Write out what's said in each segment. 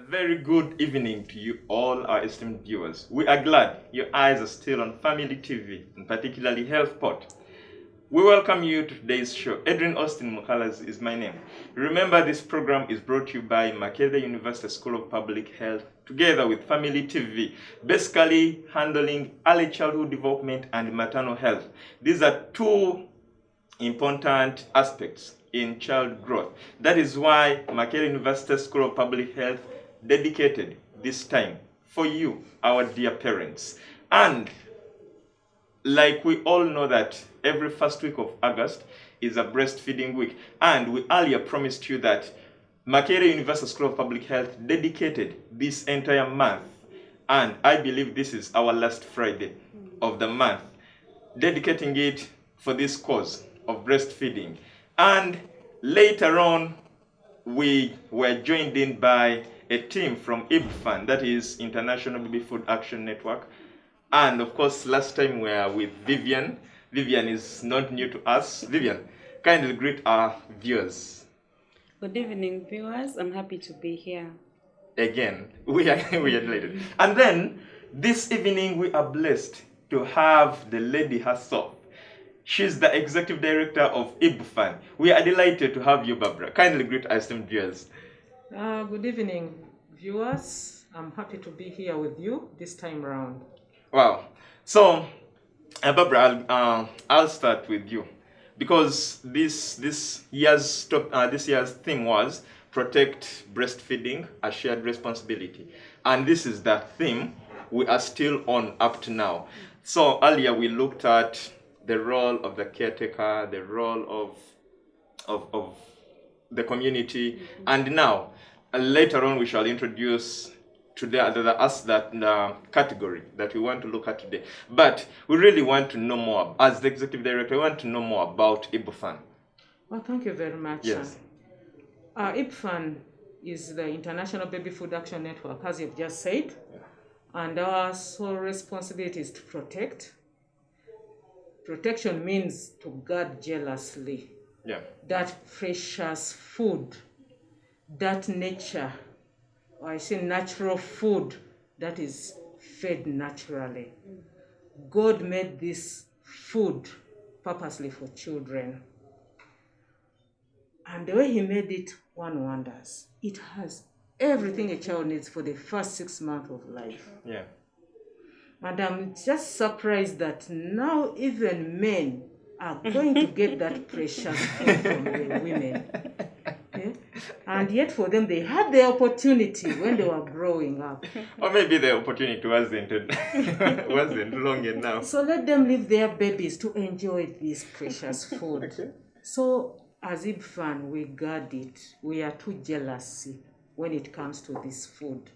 very good evening to you all, our esteemed viewers. We are glad your eyes are still on Family TV, and particularly HealthPort. We welcome you to today's show. Adrian Austin Mukalas is my name. Remember, this program is brought to you by Makerere University School of Public Health, together with Family TV, basically handling early childhood development and maternal health. These are two important aspects in child growth. That is why Makerere University School of Public Health dedicated this time for you, our dear parents. And like we all know that every first week of August is a breastfeeding week. And we earlier promised you that Makerere University School of Public Health dedicated this entire month. And I believe this is our last Friday of the month, dedicating it for this cause of breastfeeding. And later on, we were joined in by a team from IBFAN, that is International Baby Food Action Network. And of course, last time we were with Vivian. Vivian is not new to us. Vivian, kindly greet our viewers. Good evening, viewers. I'm happy to be here. Again, we are delighted. And then, this evening, we are blessed to have the lady herself. She's the executive director of IBFAN. We are delighted to have you, Barbara. Kindly greet our esteemed viewers. Good evening, viewers. I'm happy to be here with you this time around. Wow. So, Barbara, I'll start with you, because this year's theme was protect breastfeeding, a shared responsibility, and this is the theme we are still on up to now. So earlier we looked at the role of the caretaker, the role of the community, and now later on we shall introduce the category that we want to look at today. But we really want to know more, as the executive director, we want to know more about IBFAN. Well, thank you very much. Yes. IBFAN is the International Baby Food Action Network, as you've just said. Yeah. And our sole responsibility is to protect. Protection means to guard jealously. Yeah. That precious food, that nature, or I say natural food that is fed naturally. God made this food purposely for children. And the way he made it, one wonders. It has everything a child needs for the first 6 months of life. Yeah. And I'm just surprised that now even men are going to get that precious food from the women. Okay? And yet for them, they had the opportunity when they were growing up. Or maybe the opportunity wasn't long enough. So let them leave their babies to enjoy this precious food. Okay. So as IBFAN, we guard it. We are too jealous when it comes to this food.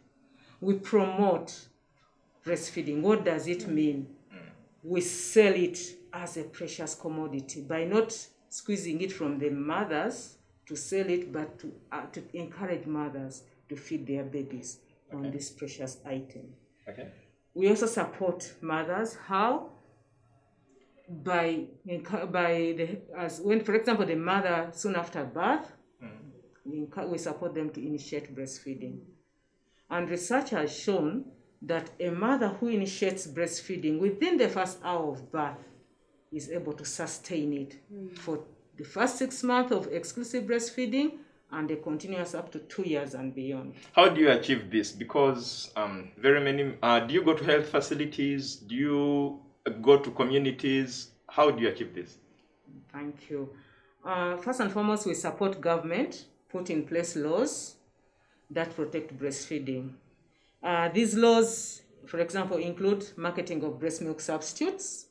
We promote breastfeeding. What does it mean? We sell it as a precious commodity by not squeezing it from the mothers to sell it, but to encourage mothers to feed their babies on this precious item. Okay. We also support mothers. How? For example, the mother soon after birth, we support them to initiate breastfeeding. And research has shown that a mother who initiates breastfeeding within the first hour of birth is able to sustain it for the first 6 months of exclusive breastfeeding, and they continuous up to 2 years and beyond. How do you achieve this? Because very many, do you go to health facilities? Do you go to communities? How do you achieve this? Thank you. First and foremost, we support government, put in place laws that protect breastfeeding. These laws, for example, include marketing of breast milk substitutes,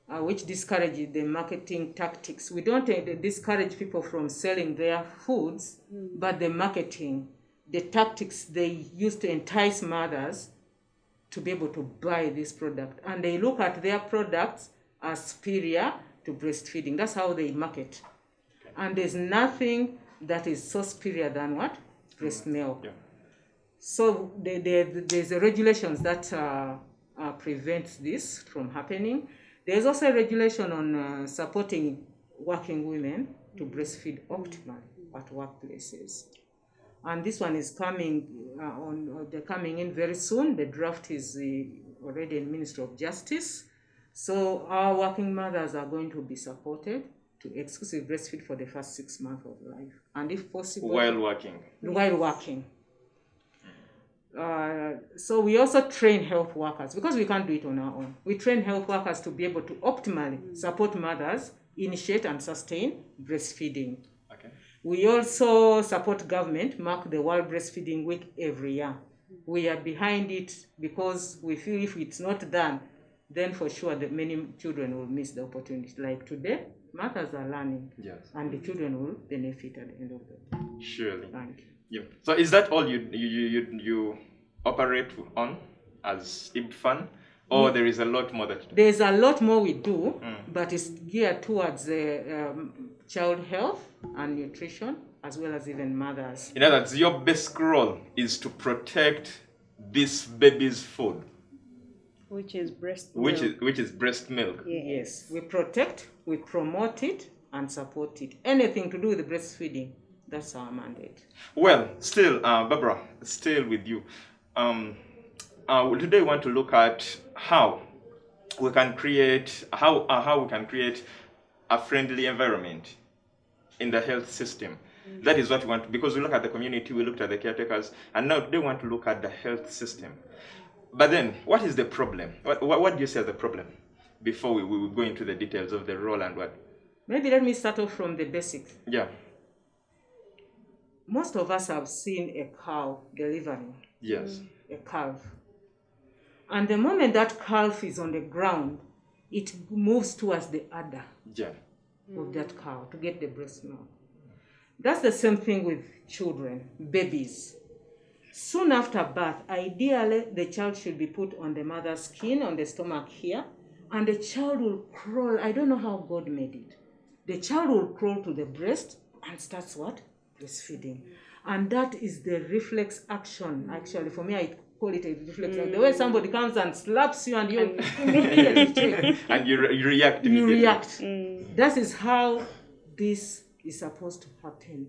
which discourage the marketing tactics. We don't discourage people from selling their foods, but the marketing, the tactics they use to entice mothers to be able to buy this product. And they look at their products as superior to breastfeeding. That's how they market. And there's nothing that is so superior than what? Breast milk. Yeah. So there's a regulations that prevents this from happening. There's also a regulation on supporting working women to breastfeed optimally at workplaces. And this one is coming they're coming in very soon. The draft is already in Ministry of Justice. So our working mothers are going to be supported to exclusive breastfeed for the first 6 months of life, and if possible, while working. So we also train health workers, because we can't do it on our own. We train health workers to be able to optimally support mothers initiate and sustain breastfeeding. Okay. We also support government mark the World Breastfeeding Week every year. We are behind it because we feel if it's not done, then for sure that many children will miss the opportunity. Like today, mothers are learning, Yes, and the children will benefit at the end of the day. surely. Thank you. Yeah. So is that all you operate on as IBFAN, or there is a lot more that you do? There's a lot more we do, but it's geared towards child health and nutrition, as well as even mothers. In other words, your basic role is to protect this baby's food, Which is breast which milk. is breast milk. Yes, we protect, we promote it, and support it. Anything to do with breastfeeding, that's our mandate. Well, still, Barbara, still with you. Today we want to look at how we can create a friendly environment in the health system. That is what we want, because we look at the community, we looked at the caretakers, and now they want to look at the health system. But then, what is the problem? What do you say is the problem? Before we will go into the details of the role and what? Maybe let me start off from the basics. Yeah. Most of us have seen a cow delivering, Yes. a calf. And the moment that calf is on the ground, it moves towards the udder Yeah. of that cow to get the breast milk. That's the same thing with children, babies. Soon after birth, ideally, the child should be put on the mother's skin, on the stomach here, and the child will crawl. I don't know how God made it. The child will crawl to the breast and starts what? Breastfeeding. And that is the reflex action. Actually, for me, I call it a reflex action. The way somebody comes and slaps you and you immediately check. And you react You immediately. react. That is how this is supposed to happen.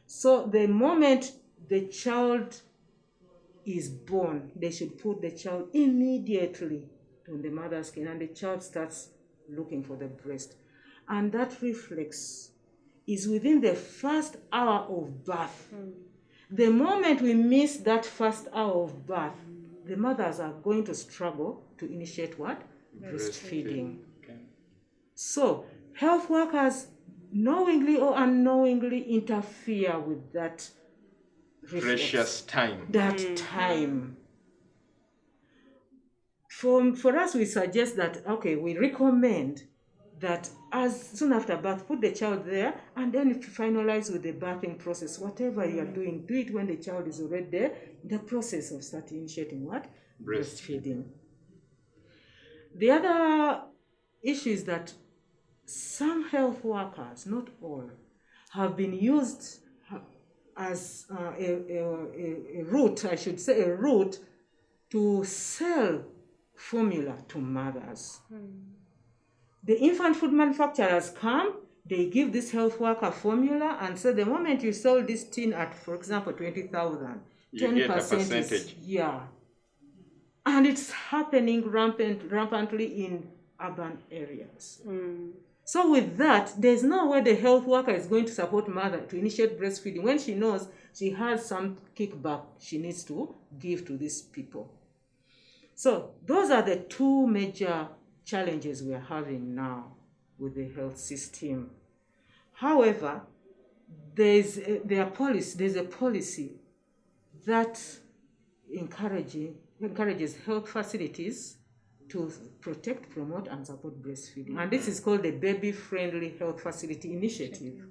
So the moment the child is born, they should put the child immediately on the mother's skin, and the child starts looking for the breast. And that reflex is within the first hour of birth. The moment we miss that first hour of birth, the mothers are going to struggle to initiate what? Breastfeeding. Okay. So, health workers knowingly or unknowingly interfere with that reflex, Precious time. that time. For us, we suggest that, okay, we recommend that as soon after birth, put the child there, and then if you finalize with the birthing process, whatever you are doing, do it when the child is already there, in the process of starting initiating what? Breastfeeding. The other issue is that some health workers, not all, have been used as a route, I should say, a route to sell formula to mothers. The infant food manufacturers come, they give this health worker formula and say the moment you sell this tin at, for example, 20,000, You get a 10% percentage. is, yeah. And it's happening rampantly in urban areas. So with that, there's no way the health worker is going to support mother to initiate breastfeeding when she knows she has some kickback she needs to give to these people. So those are the two major challenges we are having now with the health system. However, there's a policy that encourages health facilities to protect, promote, and support breastfeeding. And this is called the Baby Friendly Health Facility Initiative.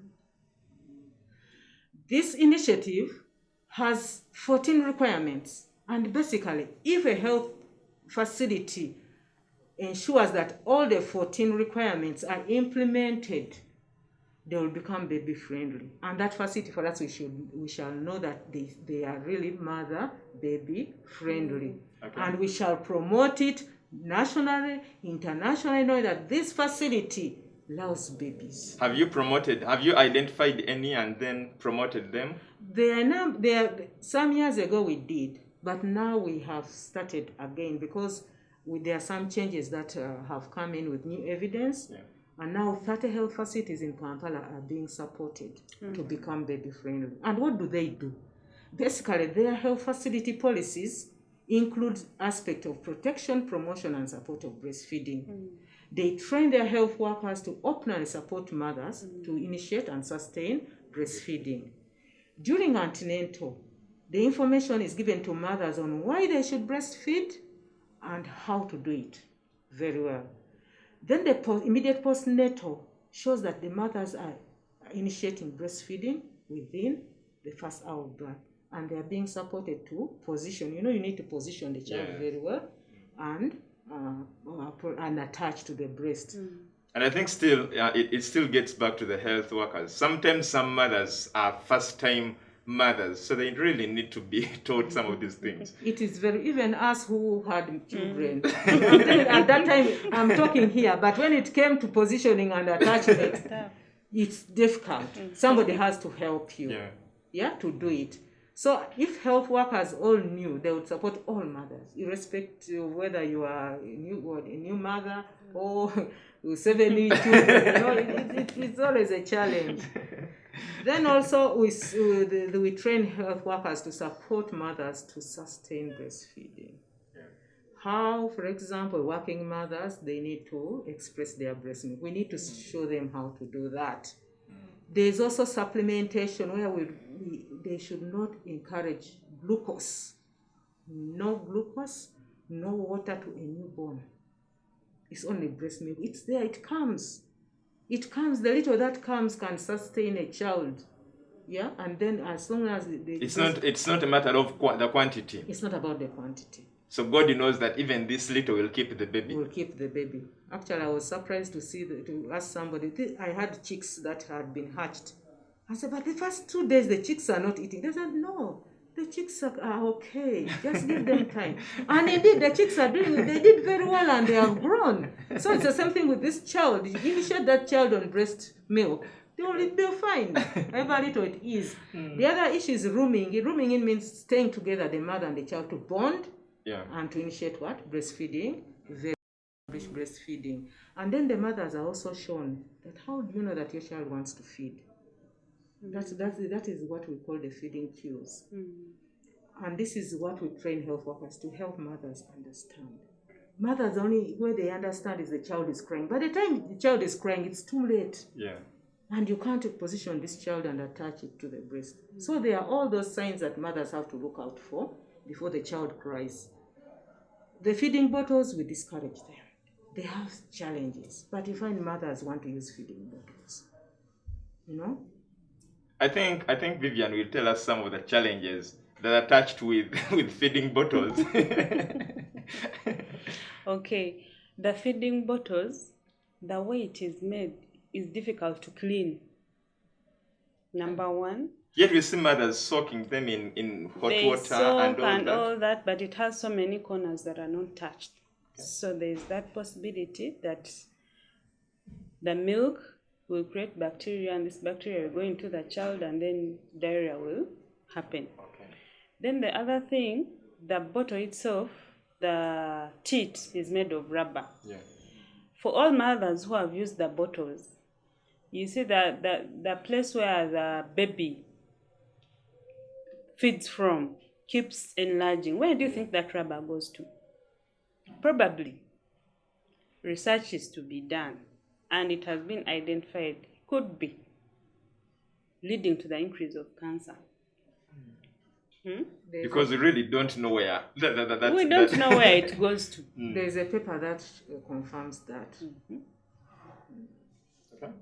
This initiative has 14 requirements. And basically, if a health facility ensures that all the 14 requirements are implemented, they will become baby friendly. And that facility, for us, we shall know that they are really mother baby friendly. Okay. And we shall promote it nationally, internationally, knowing that this facility lost babies. Have you identified any and then promoted them? Some years ago we did, but now we have started again because there are some changes that have come in with new evidence. Yeah. And now 30 health facilities in Kampala are being supported to become baby friendly. And what do they do? Basically, their health facility policies include aspects of protection, promotion, and support of breastfeeding. They train their health workers to openly support mothers to initiate and sustain breastfeeding. During antenatal, the information is given to mothers on why they should breastfeed and how to do it very well. Then the immediate postnatal shows that the mothers are initiating breastfeeding within the first hour of birth, and they are being supported to position. You need to position the child very well and attach to the breast. And I think still, it still gets back to the health workers. Sometimes some mothers are first-time mothers, so they really need to be taught some of these things. It is even us who had children. At that time, I'm talking here, but when it came to positioning and attachment, it's difficult. Somebody has to help you to do it. So if health workers all knew, they would support all mothers, irrespective of whether you are a new mother or 70 children. It's always a challenge. Then also we train health workers to support mothers to sustain breastfeeding. How, for example, working mothers, they need to express their breast milk. We need to show them how to do that. There's also supplementation where they should not encourage glucose. No glucose, no water to a newborn. It's only breast milk. It's there, it comes. The little that comes can sustain a child. Yeah, and then as long as it's not a matter of the quantity. It's not about the quantity. So God knows that even this little will keep the baby. Will keep the baby. Actually, I was surprised to ask somebody. I had chicks that had been hatched. I said, but the first 2 days the chicks are not eating. They said, no, the chicks are okay. Just give them time. And indeed, the chicks they did very well and they have grown. So it's the same thing with this child. You initiate that child on breast milk, they're fine. However little it is. The other issue is rooming. Rooming in means staying together, the mother and the child, to bond and to initiate what? Breastfeeding. Breastfeeding. And then the mothers are also shown that how do you know that your child wants to feed? That is what we call the feeding cues. And this is what we train health workers to help mothers understand. Mothers, only way they understand is the child is crying. By the time the child is crying, it's too late. Yeah. And you can't position this child and attach it to the breast. So there are all those signs that mothers have to look out for before the child cries. The feeding bottles, we discourage them. They have challenges, but you find mothers want to use feeding bottles. I think Vivian will tell us some of the challenges that are attached with feeding bottles. Okay, the feeding bottles, the way it is made is difficult to clean. Number one. Yet we see mothers soaking them in hot water and all that, but it has so many corners that are not touched. Okay. So there is that possibility that the milk will create bacteria, and this bacteria will go into the child, and then diarrhea will happen. Okay. Then the other thing, the bottle itself, the teat is made of rubber. Yeah. For all mothers who have used the bottles, you see that the place where the baby feeds from keeps enlarging. Where do you think that rubber goes to? Probably research is to be done, and it has been identified could be leading to the increase of cancer. Because we really don't know where. We don't know where it goes to. There's a paper that confirms that. Okay.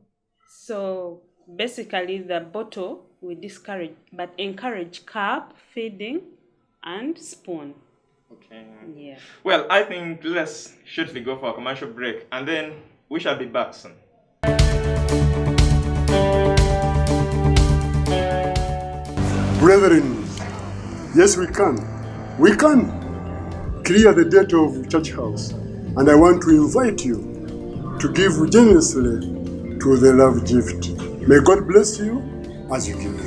So basically, the bottle we discourage, but encourage cup feeding and spoon. Okay. Yeah. Well, I think let's shortly go for a commercial break, and then we shall be back soon. Brethren, yes, we can. We can clear the debt of church house, and I want to invite you to give generously to the love gift. May God bless you as you give.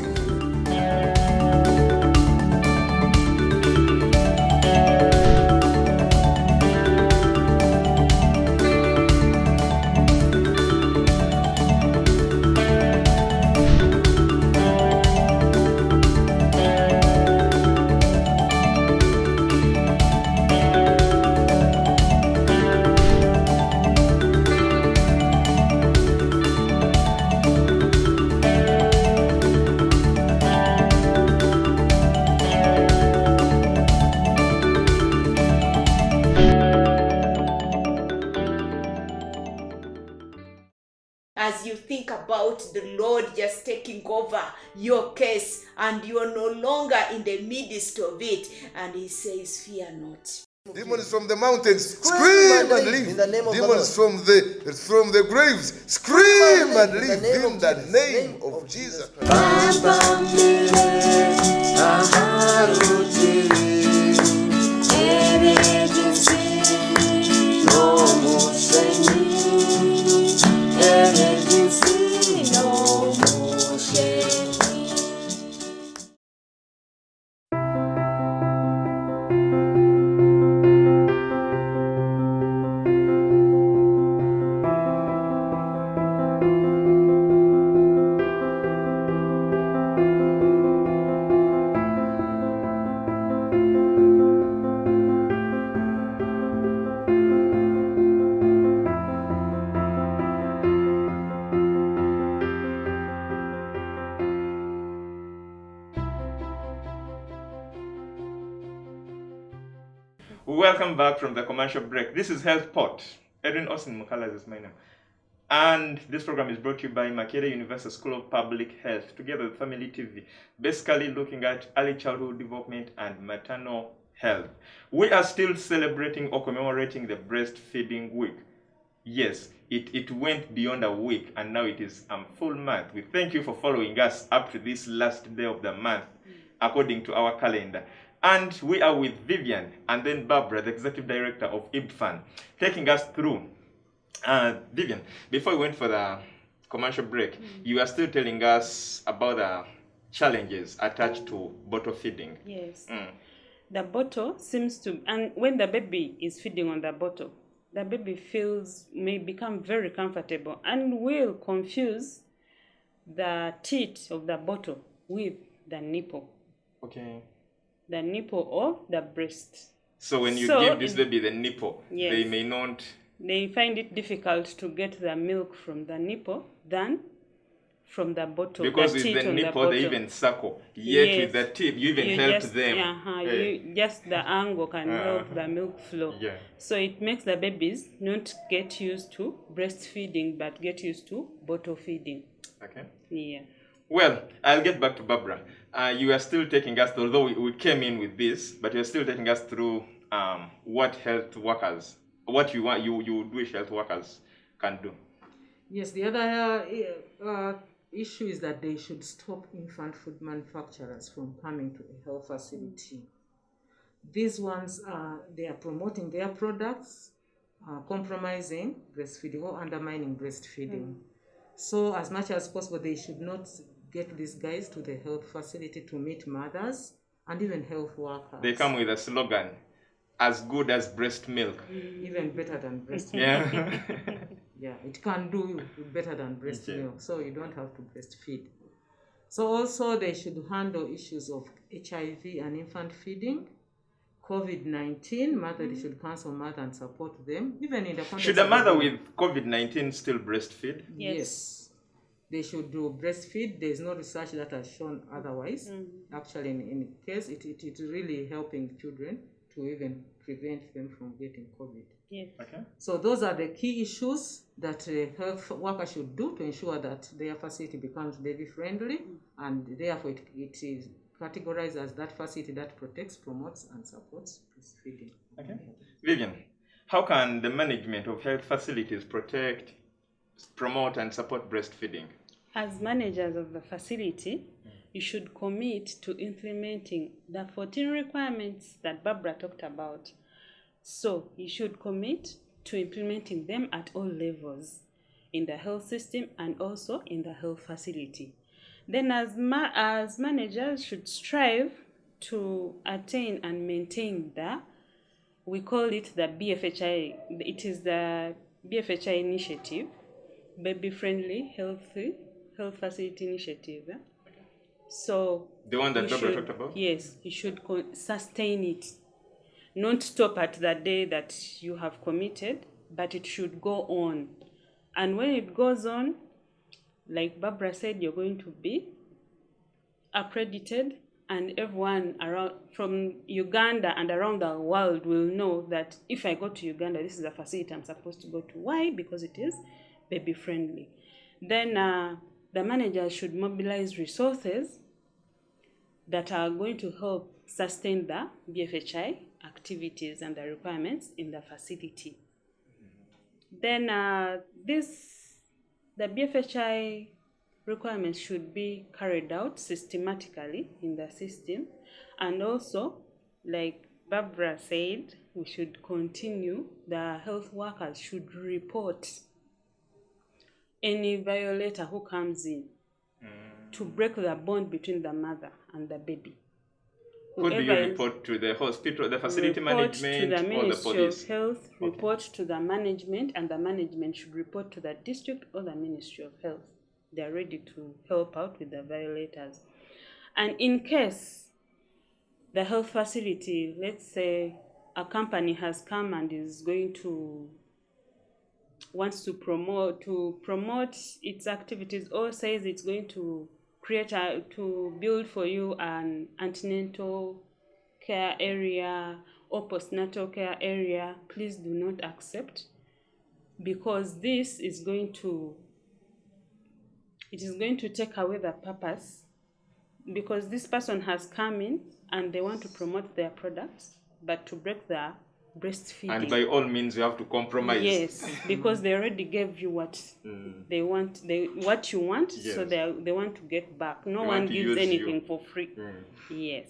As you think about the Lord just taking over your case and you are no longer in the midst of it, and he says, fear not. Demons from the mountains, scream and leave. In the name of the Demons Lord. from the graves, scream and leave in the name of Jesus. Welcome back from the commercial break. This is Health Pot. Edwin Austin Mukalas is my name. And this program is brought to you by Makerere University School of Public Health, together with Family TV, basically looking at early childhood development and maternal health. We are still celebrating or commemorating the Breastfeeding Week. Yes, it went beyond a week and now it is a full month. We thank you for following us up to this last day of the month, according to our calendar. And we are with Vivian and then Barbara, the Executive Director of IBFAN, taking us through. Vivian, before we went for the commercial break, you are still telling us about the challenges attached to bottle feeding. Yes. The bottle seems to, and when the baby is feeding on the bottle, the baby may become very comfortable and will confuse the teat of the bottle with the nipple. Okay. The nipple or the breast. So when you give this baby the nipple, yes, they may not... They find it difficult to get the milk from the nipple than from the bottle. Because the with the nipple, they even suckle. Yet yes, with the tip, you even help them. Just the angle can help the milk flow. Yeah. So it makes the babies not get used to breastfeeding, but get used to bottle feeding. Okay. Yeah. Well, I'll get back to Barbara. You are still taking us, although we came in with this, but you're still taking us through what health workers, what you wish health workers can do. Yes, the other issue is that they should stop infant food manufacturers from coming to a health facility. These ones, they are promoting their products, compromising breastfeeding or undermining breastfeeding. So as much as possible, they should not get these guys to the health facility to meet mothers and even health workers. They come with a slogan, as good as breast milk. Even better than breast milk. Yeah. Yeah, it can do better than breast milk, so you don't have to breastfeed. So also they should handle issues of HIV and infant feeding, COVID-19, mother, they should counsel mother and support them, even in the context. Should a mother with COVID-19 still breastfeed? Yes. They should do breastfeed. There is no research that has shown otherwise. Actually, in case, it's really helping children to even prevent them from getting COVID. Yes. Okay. So those are the key issues that health workers should do to ensure that their facility becomes baby friendly, and therefore it is categorized as that facility that protects, promotes, and supports breastfeeding. Okay. Vivian, how can the management of health facilities protect, promote, and support breastfeeding? As managers of the facility, you should commit to implementing the 14 requirements that Barbara talked about. So you should commit to implementing them at all levels. in the health system and also in the health facility. Then as managers should strive to attain and maintain we call it the BFHI. It is the BFHI initiative, Baby Friendly Health Facility Initiative. So the one that Barbara talked about? Yes, you should sustain it. Not stop at the day that you have committed, but it should go on. And when it goes on, like Barbara said, you're going to be accredited, and everyone around from Uganda and around the world will know that if I go to Uganda, this is a facility I'm supposed to go to. Why? Because it is baby friendly. Then the manager should mobilize resources that are going to help sustain the BFHI activities and the requirements in the facility. Then the BFHI requirements should be carried out systematically in the system, and also, like Barbara said, we should continue. The health workers should report any violator who comes in to break the bond between the mother and the baby. Who do you report to? The hospital, the facility management, to the or the police? Ministry of Health, report to the management, and the management should report to the district or the Ministry of Health. They are ready to help out with the violators. And in case the health facility, let's say a company has come and is going to wants to promote its activities, or says it's going to build for you an antenatal care area or postnatal care area, please do not accept, because this is going to take away the purpose, because this person has come in and they want to promote their products, but to break the breastfeeding. And by all means, you have to compromise. Yes, because they already gave you what they want, what you want, yes. So they want to get back. No They one want to gives use anything you. for free. Yes.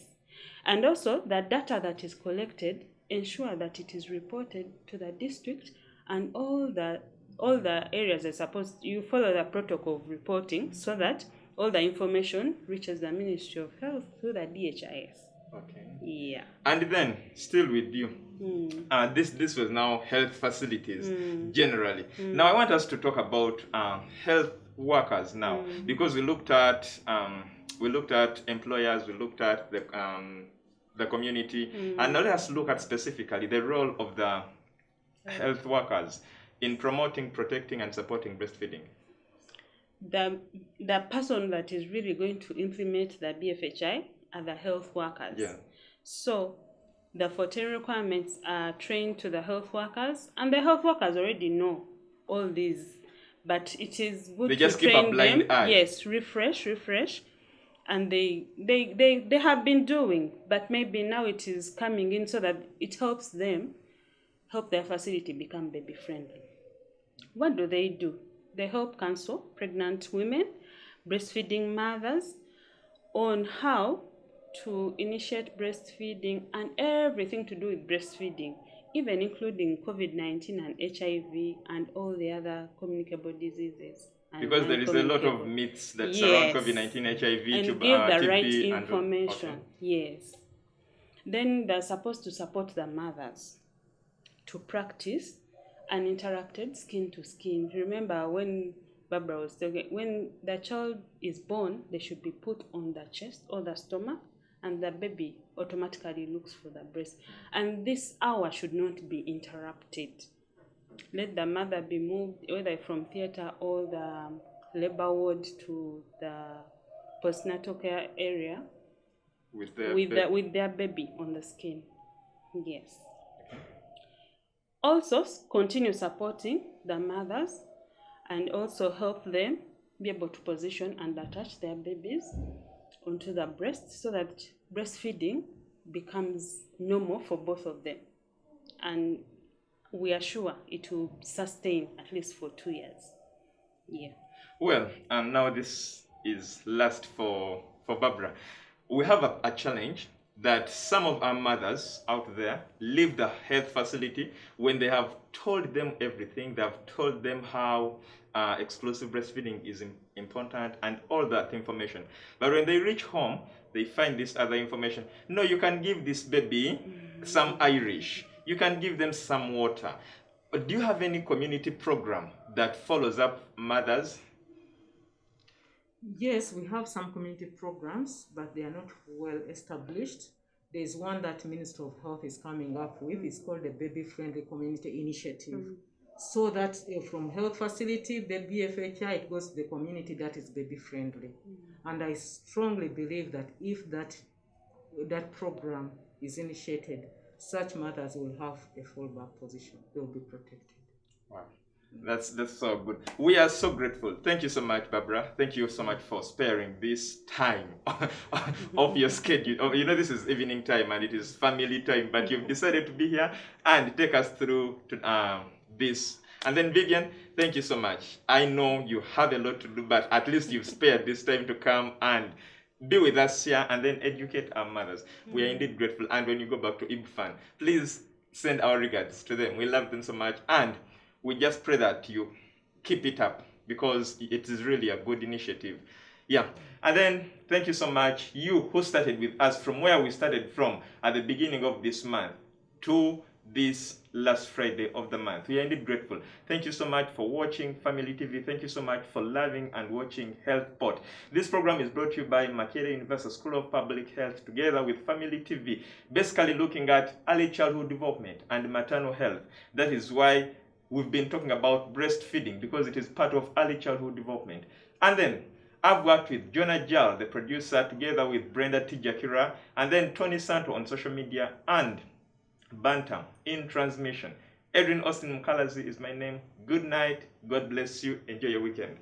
And also, the data that is collected, ensure that it is reported to the district, and all the areas are supposed, you follow the protocol of reporting, so that all the information reaches the Ministry of Health through the DHIS. Okay. Yeah. And then, still with you, this was now health facilities generally. Now I want us to talk about health workers now, because we looked at employers, we looked at the community, and now let us look at specifically the role of the health workers in promoting, protecting, and supporting breastfeeding. The person that is really going to implement the BFHI are the health workers. Yeah. So the 14 requirements are trained to the health workers, and the health workers already know all these, but it is good they to just keep train a blind them. eye. Yes, refresh, and they have been doing, but maybe now it is coming in so that it helps their facility become baby friendly. What do? They help counsel pregnant women, breastfeeding mothers on how to initiate breastfeeding and everything to do with breastfeeding, even including COVID-19 and HIV and all the other communicable diseases. Because there is a lot of myths that surround COVID-19, HIV, and give the TB, right and information. Okay. Yes. Then they're supposed to support the mothers to practice uninterrupted skin to skin. Remember when Barbara was talking, when the child is born, they should be put on the chest or the stomach, and the baby automatically looks for the breast. And this hour should not be interrupted. Let the mother be moved, whether from theater or the labor ward, to the postnatal care area with their baby on the skin. Yes. Also, continue supporting the mothers and also help them be able to position and attach their babies onto the breast, so that breastfeeding becomes normal for both of them. And we are sure it will sustain at least for 2 years. Yeah. Well, now this is last for Barbara. We have a challenge that some of our mothers out there leave the health facility when they have told them everything. They have told them how exclusive breastfeeding is important and all that information. But when they reach home, they find this other information. No, you can give this baby some Irish. You can give them some water. But do you have any community program that follows up mothers? Yes, we have some community programs, but they are not well established. There's one that Minister of Health is coming up with. It's called the Baby Friendly Community Initiative. So that from health facility, the BFHI, it goes to the community that is baby friendly. And I strongly believe that if that program is initiated, such mothers will have a fallback position. They will be protected. Wow. That's so good. We are so grateful. Thank you so much, Barbara. Thank you so much for sparing this time of your schedule. You know, this is evening time and it is family time, but you've decided to be here and take us through to, this. And then Vivian, thank you so much. I know you have a lot to do, but at least you've spared this time to come and be with us here and then educate our mothers. We are indeed grateful. And when you go back to IBFAN, please send our regards to them. We love them so much. And we just pray that you keep it up because it is really a good initiative. Yeah. And then thank you so much, you who started with us from where we started from at the beginning of this month to this last Friday of the month. We are indeed grateful. Thank you so much for watching Family TV. Thank you so much for loving and watching Health Pot. This program is brought to you by Makerere University School of Public Health together with Family TV, basically looking at early childhood development and maternal health. That is why we've been talking about breastfeeding, because it is part of early childhood development. And then I've worked with Jonah Jal, the producer, together with Brenda Tijakira, and then Tony Santo on social media, and Bantam in transmission. Adrian Austin Mukalazi is my name. Good night. God bless you. Enjoy your weekend.